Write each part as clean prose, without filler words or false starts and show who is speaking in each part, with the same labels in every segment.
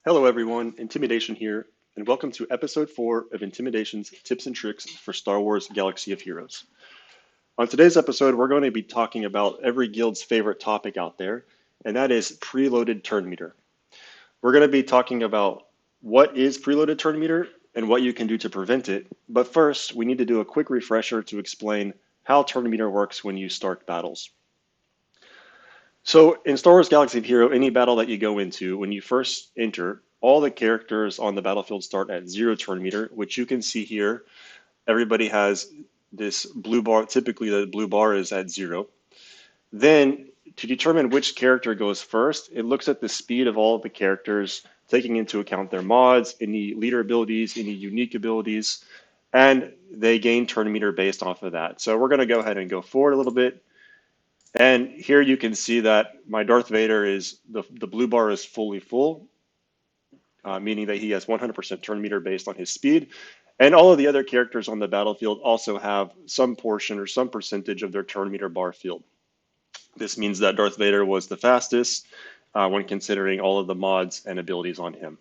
Speaker 1: Hello everyone, Intimidation here, and welcome to episode 4 of Intimidation's Tips and Tricks for Star Wars Galaxy of Heroes. On today's episode, we're going to be talking about every guild's favorite topic out there, and that is Preloaded Turn Meter. We're going to be talking about what is Preloaded Turn Meter and what you can do to prevent it, but first, we need to do a quick refresher to explain how Turn Meter works when you start battles. So in Star Wars Galaxy of Heroes, any battle that you go into, when you first enter, all the characters on the battlefield start at 0 turn meter, which you can see here. Everybody has this blue bar. Typically, the blue bar is at 0. Then, to determine which character goes first, it looks at the speed of all of the characters, taking into account their mods, any leader abilities, any unique abilities, and they gain turn meter based off of that. So we're going to go ahead and go forward a little bit. And here you can see that my Darth Vader is, the blue bar is fully full, meaning that he has 100% turn meter based on his speed. And all of the other characters on the battlefield also have some portion or some percentage of their turn meter bar filled. This means that Darth Vader was the fastest when considering all of the mods and abilities on him.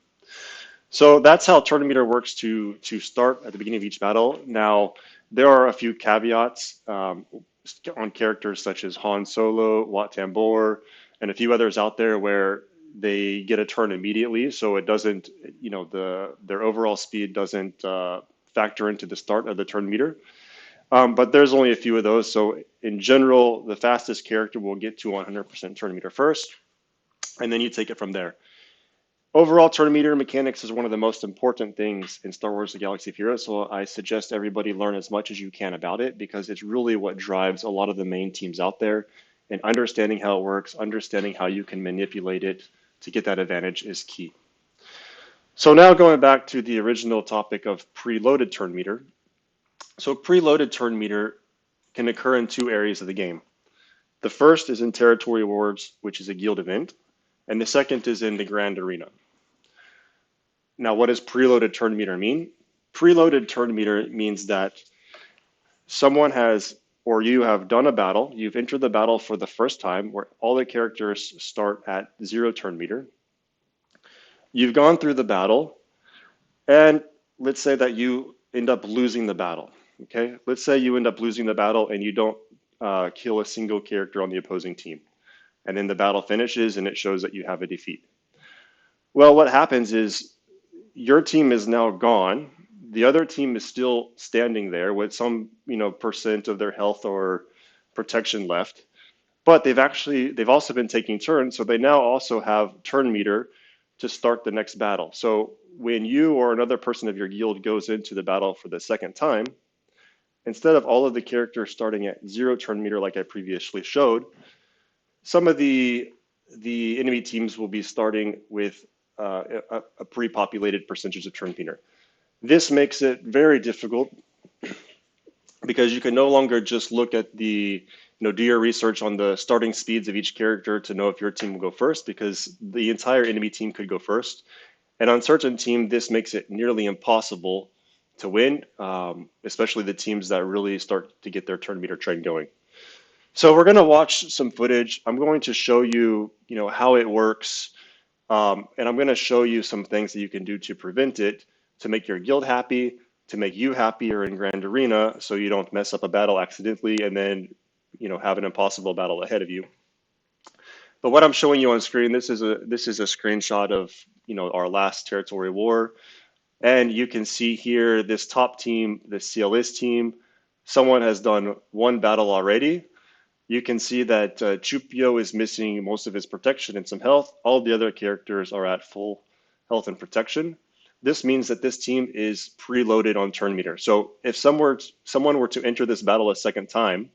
Speaker 1: So that's how turn meter works to start at the beginning of each battle. Now, there are a few caveats on characters such as Han Solo, Wat Tambor, and a few others out there where they get a turn immediately, so it doesn't, their overall speed doesn't factor into the start of the turn meter. But there's only a few of those, so in general, the fastest character will get to 100% turn meter first, and then you take it from there. Overall, turn meter mechanics is one of the most important things in Star Wars: The Galaxy of Heroes, so I suggest everybody learn as much as you can about it because it's really what drives a lot of the main teams out there. And understanding how it works, understanding how you can manipulate it to get that advantage is key. So now going back to the original topic of preloaded turn meter. So preloaded turn meter can occur in 2 areas of the game. The first is in Territory Wars, which is a guild event, and the second is in the Grand Arena. Now, what does preloaded turn meter mean? Preloaded turn meter means that someone has, or you have done a battle, you've entered the battle for the first time where all the characters start at 0 turn meter. You've gone through the battle, and let's say that you end up losing the battle, okay? Let's say you end up losing the battle and you don't kill a single character on the opposing team. And then the battle finishes and it shows that you have a defeat. Well, what happens is your team is now gone. The other team is still standing there with some, percent of their health or protection left, but they've also been taking turns, so they now also have turn meter to start the next battle. So when you or another person of your guild goes into the battle for the second time, instead of all of the characters starting at 0 turn meter like I previously showed, some of the enemy teams will be starting with a pre-populated percentage of turn meter. This makes it very difficult because you can no longer just look at do your research on the starting speeds of each character to know if your team will go first, because the entire enemy team could go first. And on certain teams, this makes it nearly impossible to win, especially the teams that really start to get their turn meter train going. So we're going to watch some footage. I'm going to show you, how it works. And I'm going to show you some things that you can do to prevent it, to make your guild happy, to make you happier in Grand Arena, so you don't mess up a battle accidentally and then, have an impossible battle ahead of you. But what I'm showing you on screen, this is a screenshot of, our last territory war. And you can see here this top team, the CLS team, someone has done 1 battle already. You can see that Chupio is missing most of his protection and some health. All the other characters are at full health and protection. This means that this team is preloaded on turn meter. So if someone were to enter this battle a second time,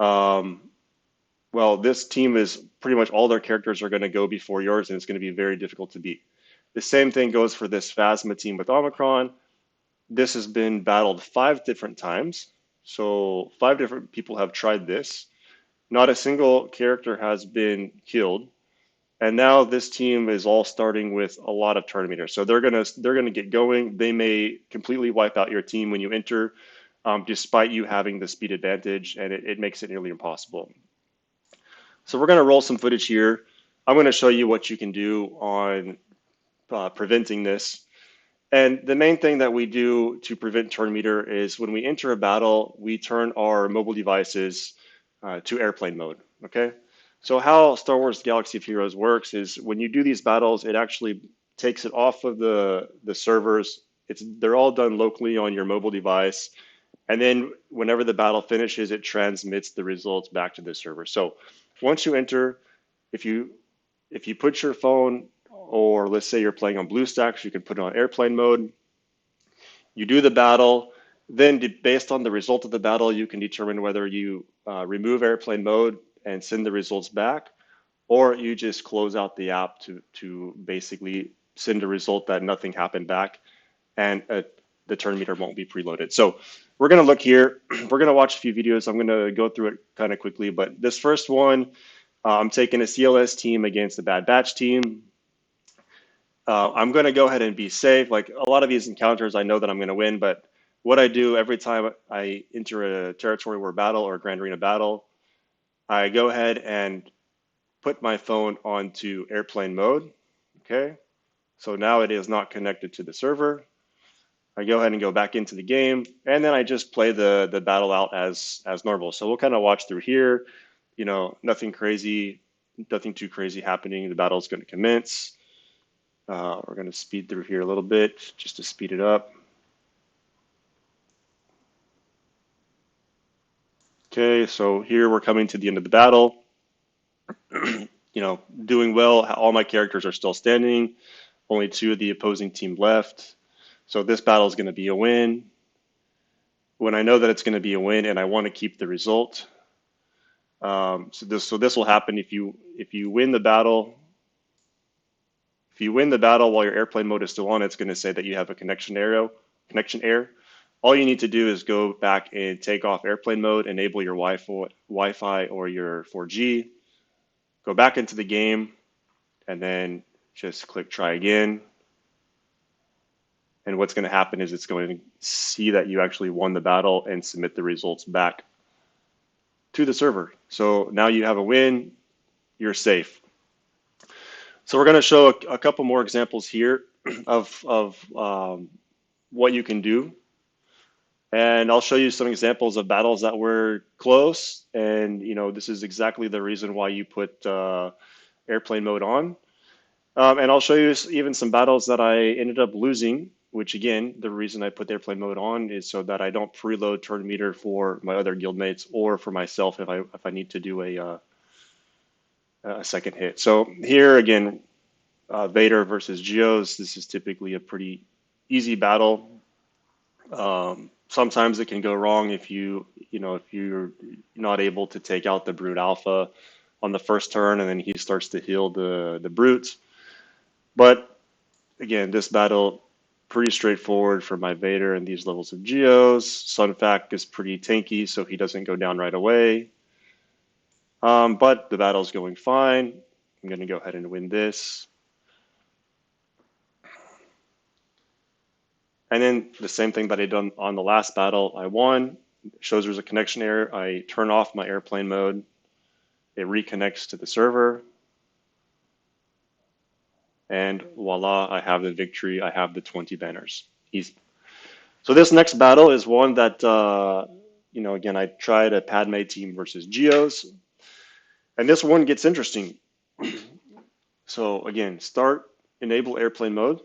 Speaker 1: well, this team is pretty much all their characters are going to go before yours, and it's going to be very difficult to beat. The same thing goes for this Phasma team with Omicron. This has been battled 5 different times. So 5 different people have tried this. Not a single character has been killed. And now this team is all starting with a lot of turn meter. So they're gonna get going. They may completely wipe out your team when you enter, despite you having the speed advantage, and it makes it nearly impossible. So we're gonna roll some footage here. I'm gonna show you what you can do on preventing this. And the main thing that we do to prevent turn meter is when we enter a battle, we turn our mobile devices to airplane mode. Okay. So how Star Wars Galaxy of Heroes works is when you do these battles, it actually takes it off of the servers. They're all done locally on your mobile device, and then whenever the battle finishes, it transmits the results back to the server. So once you enter, if you if you put your phone, or let's say you're playing on BlueStacks, you can put it on airplane mode. You do the battle, then based on the result of the battle, you can determine whether you remove airplane mode and send the results back, or you just close out the app to basically send a result that nothing happened back, and the turn meter won't be preloaded. So we're going to look here. We're going to watch a few videos. I'm going to go through it kind of quickly, but this first one, I'm taking a CLS team against a Bad Batch team. I'm going to go ahead and be safe. Like a lot of these encounters, I know that I'm going to win, but what I do every time I enter a territory war battle or a Grand Arena battle, I go ahead and put my phone onto airplane mode. Okay, so now it is not connected to the server. I go ahead and go back into the game, and then I just play the battle out as normal. So we'll kind of watch through here. You know, nothing crazy, nothing too crazy happening. The battle is going to commence. We're going to speed through here a little bit just to speed it up. Okay, so here we're coming to the end of the battle. You know, doing well. All my characters are still standing. Only two of the opposing team left. So this battle is going to be a win. When I know that it's going to be a win and I want to keep the result, so this will happen if you win the battle. If you win the battle while your airplane mode is still on, it's going to say that you have a connection error. All you need to do is go back and take off airplane mode, enable your Wi-Fi or your 4G, go back into the game, and then just click try again. And what's going to happen is it's going to see that you actually won the battle and submit the results back to the server. So now you have a win, you're safe. So we're going to show a couple more examples here of what you can do. And I'll show you some examples of battles that were close. And, you know, this is exactly the reason why you put airplane mode on. And I'll show you even some battles that I ended up losing, which again, the reason I put the airplane mode on is so that I don't preload turn meter for my other guildmates or for myself if I need to do a second hit. So here again, Vader versus Geos. This is typically a pretty easy battle. Sometimes it can go wrong if you're not able to take out the Brute Alpha on the first turn, and then he starts to heal the Brute. But again, this battle pretty straightforward for my Vader and these levels of Geos. Sunfac is pretty tanky, so he doesn't go down right away. But the battle's going fine. I'm going to go ahead and win this. And then the same thing that I done on the last battle, I won. It shows there's a connection error. I turn off my airplane mode. It reconnects to the server. And voila, I have the victory. I have the 20 banners. Easy. So this next battle is one that, again, I tried a Padme team versus Geos. And this one gets interesting. So again, enable airplane mode.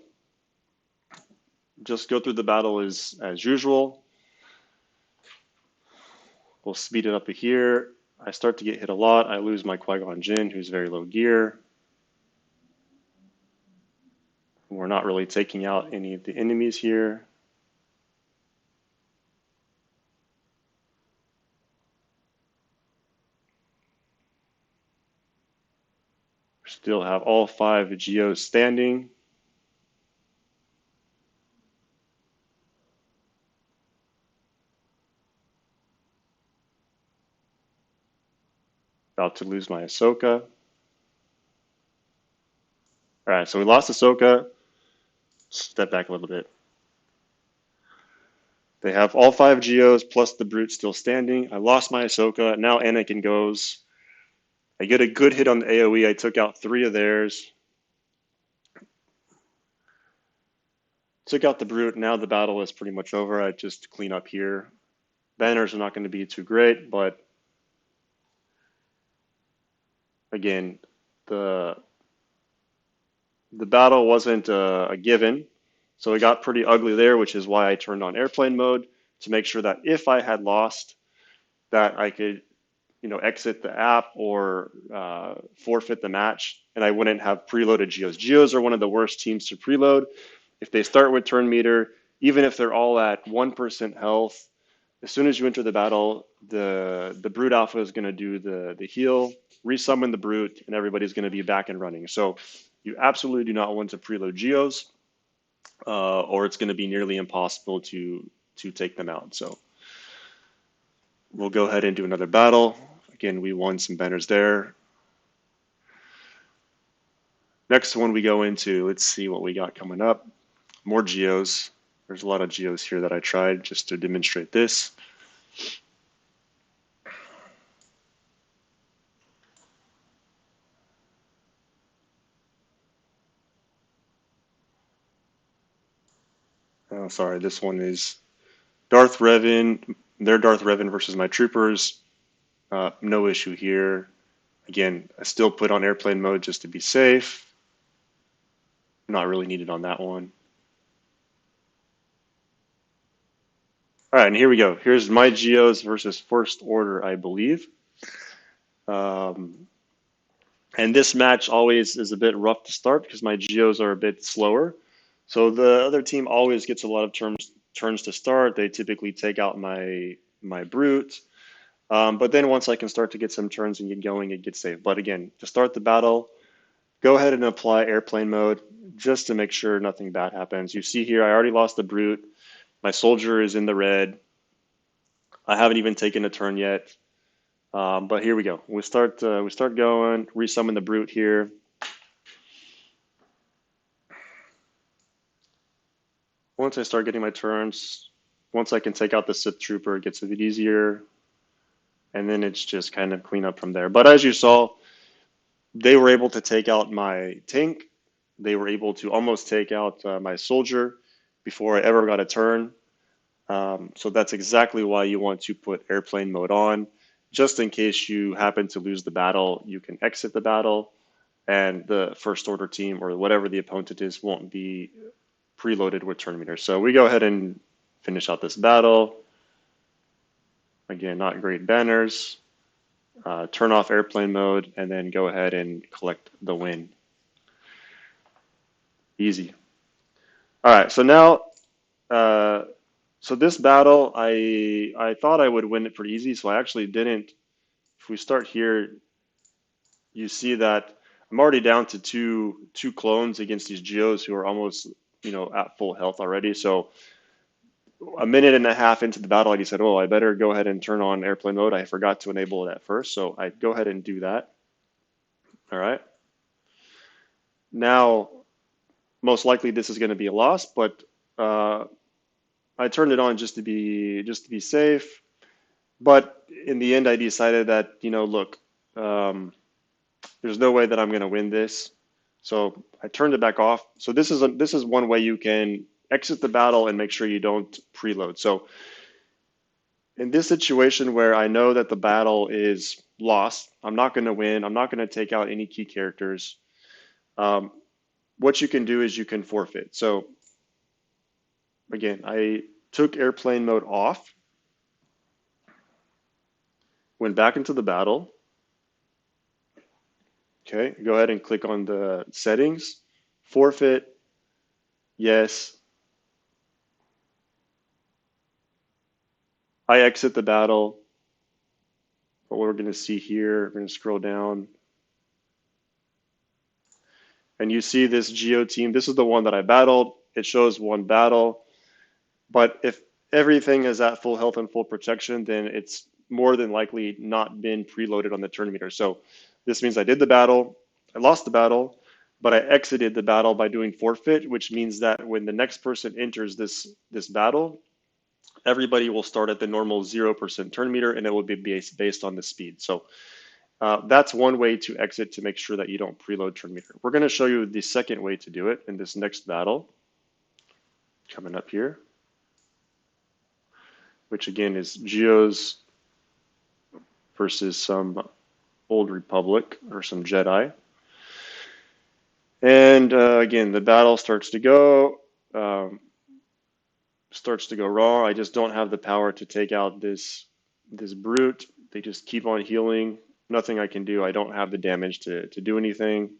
Speaker 1: Just go through the battle as usual. We'll speed it up here. I start to get hit a lot. I lose my Qui-Gon Jinn, who's very low gear. We're not really taking out any of the enemies here. Still have all 5 Geos standing. About to lose my Ahsoka. All right, so we lost Ahsoka. Step back a little bit. They have all 5 Geos plus the Brute still standing. I lost my Ahsoka. Now Anakin goes. I get a good hit on the AoE. I took out 3 of theirs. Took out the brute. Now the battle is pretty much over. I just clean up here. Banners are not going to be too great, but again, the battle wasn't a given, so it got pretty ugly there, which is why I turned on airplane mode to make sure that if I had lost, that I could, exit the app or forfeit the match, and I wouldn't have preloaded Geos. Geos are one of the worst teams to preload. If they start with turn meter, even if they're all at 1% health, as soon as you enter the battle, the brute alpha is going to do the heal, resummon the brute, and everybody's going to be back and running. So you absolutely do not want to preload Geos, or it's going to be nearly impossible to take them out. So we'll go ahead and do another battle. Again, we won some banners there. Next one we go into, let's see what we got coming up. More Geos. There's a lot of Geos here that I tried just to demonstrate this. Oh, sorry, this one is Darth Revan. Their Darth Revan versus my troopers. No issue here. Again, I still put on airplane mode just to be safe. Not really needed on that one. All right, and here we go. Here's my Geos versus First Order, I believe. And this match always is a bit rough to start because my Geos are a bit slower. So the other team always gets a lot of turns to start. They typically take out my brute. But then once I can start to get some turns and get going, it gets safe. But again, to start the battle, go ahead and apply airplane mode just to make sure nothing bad happens. You see here, I already lost the brute. My soldier is in the red. I haven't even taken a turn yet. But here we go. We start going, resummon the brute here. Once I start getting my turns, once I can take out the Sith Trooper, it gets a bit easier. And then it's just kind of clean up from there. But as you saw, they were able to take out my tank. They were able to almost take out my soldier before I ever got a turn. So that's exactly why you want to put airplane mode on. Just in case you happen to lose the battle, you can exit the battle and the first order team or whatever the opponent is won't be preloaded with turn meter. So we go ahead and finish out this battle. Again, not great banners. Turn off airplane mode and then go ahead and collect the win. Easy. All right, so now, so this battle, I thought I would win it pretty easy, so I actually didn't. If we start here, you see that I'm already down to two clones against these Geos who are almost, at full health already. So a minute and a half into the battle, I just said, oh, I better go ahead and turn on airplane mode. I forgot to enable it at first, so I go ahead and do that. All right. Now, most likely this is going to be a loss, but I turned it on just to be safe. But in the end, I decided that, look, there's no way that I'm going to win this. So I turned it back off. So this is one way you can exit the battle and make sure you don't preload. So in this situation where I know that the battle is lost, I'm not going to win. I'm not going to take out any key characters. What you can do is you can forfeit. So again, I took airplane mode off, went back into the battle. Okay, go ahead and click on the settings, forfeit, yes. I exit the battle. What we're going to see here, we're going to scroll down. And you see this Geo team. This is the one that I battled. It shows one battle. But if everything is at full health and full protection, then it's more than likely not been preloaded on the turn meter. So this means I did the battle, I lost the battle, but I exited the battle by doing forfeit, which means that when the next person enters this battle, everybody will start at the normal 0% turn meter, and it will be based on the speed. So that's one way to exit to make sure that you don't preload turn meter. We're going to show you the second way to do it in this next battle. coming up here, which again is Geos versus some Old Republic or some Jedi. And again, the battle starts to go wrong. I just don't have the power to take out this brute. They just keep on healing. Nothing I can do. I don't have the damage to do anything.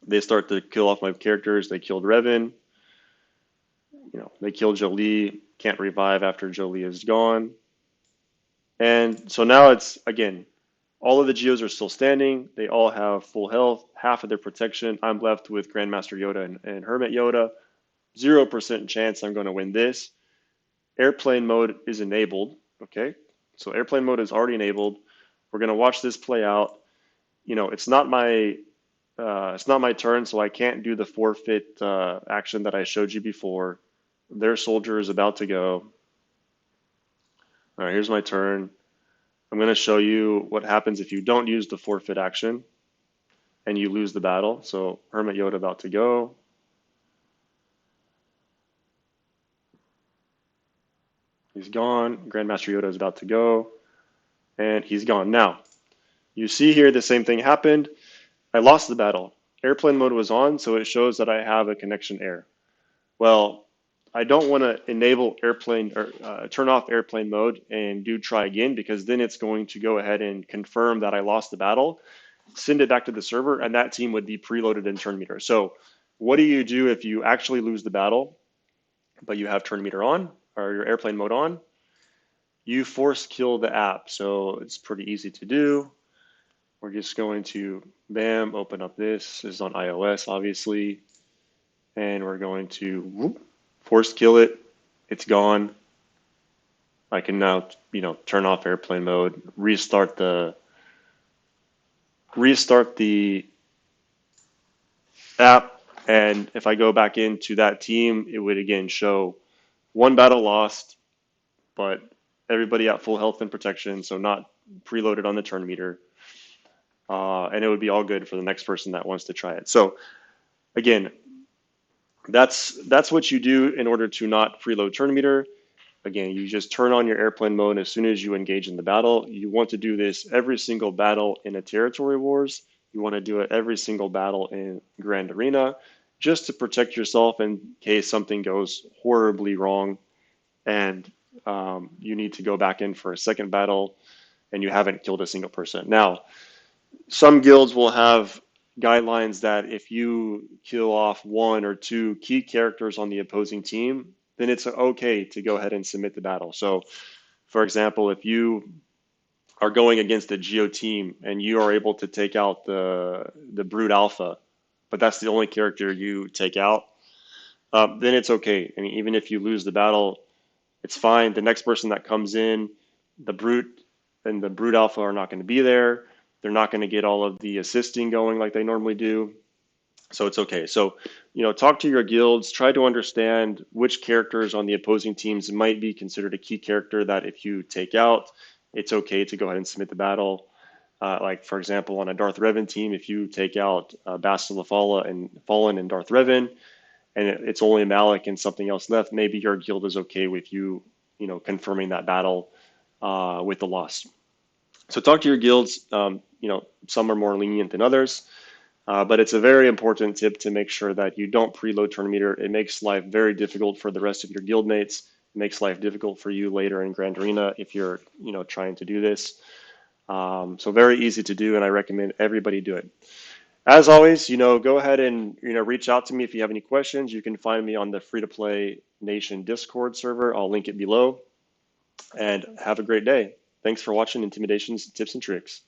Speaker 1: They start to kill off my characters. They killed Revan. They killed Jolie. Can't revive after Jolie is gone. And so now it's, again, all of the Geos are still standing. They all have full health, half of their protection. I'm left with Grandmaster Yoda and Hermit Yoda. 0% chance I'm going to win this. Airplane mode is enabled. Okay, so airplane mode is already enabled. We're going to watch this play out. It's not my turn, so I can't do the forfeit action that I showed you before. Their soldier is about to go. All right, here's my turn. I'm going to show you what happens if you don't use the forfeit action and you lose the battle. So Hermit Yoda about to go. He's gone. Grandmaster Yoda is about to go. And he's gone. Now, you see here the same thing happened. I lost the battle. Airplane mode was on, so it shows that I have a connection error. Well, I don't want to enable airplane or turn off airplane mode and do try again, because then it's going to go ahead and confirm that I lost the battle, send it back to the server, and that team would be preloaded in turn meter. So what do you do if you actually lose the battle, but you have turn meter on or your airplane mode on? You force kill the app. So it's pretty easy to do. We're just going to, bam, open up this. This is on iOS, obviously. And we're going to force kill it. It's gone. I can now, turn off airplane mode, restart the app. And if I go back into that team, it would again show one battle lost, but everybody at full health and protection, so not preloaded on the turn meter. And it would be all good for the next person that wants to try it. So again, that's what you do in order to not preload turn meter. Again, you just turn on your airplane mode as soon as you engage in the battle. You want to do this every single battle in a territory wars. You want to do it every single battle in Grand Arena, just to protect yourself in case something goes horribly wrong and you need to go back in for a second battle and you haven't killed a single person. Now, some guilds will have guidelines that if you kill off one or two key characters on the opposing team, then it's okay to go ahead and submit the battle. So, for example, if you are going against a Geo team and you are able to take out the Brood Alpha, but that's the only character you take out, then it's okay. I mean, even if you lose the battle, it's fine. The next person that comes in, the Brute and the Brood Alpha are not going to be there. They're not going to get all of the assisting going like they normally do. So it's okay. So, talk to your guilds, try to understand which characters on the opposing teams might be considered a key character that if you take out, it's okay to go ahead and submit the battle. Like, for example, on a Darth Revan team, if you take out Bastila Fallen and Darth Revan, and it's only Malik and something else left, maybe your guild is okay with you, confirming that battle with the loss. So talk to your guilds. Some are more lenient than others, but it's a very important tip to make sure that you don't preload turn meter. It makes life very difficult for the rest of your guild mates. It makes life difficult for you later in Grand Arena if you're, trying to do this. So very easy to do, and I recommend everybody do it. As always, go ahead and, reach out to me if you have any questions. You can find me on the Free to Play Nation Discord server. I'll link it below. And have a great day. Thanks for watching Intimidations, Tips, and Tricks.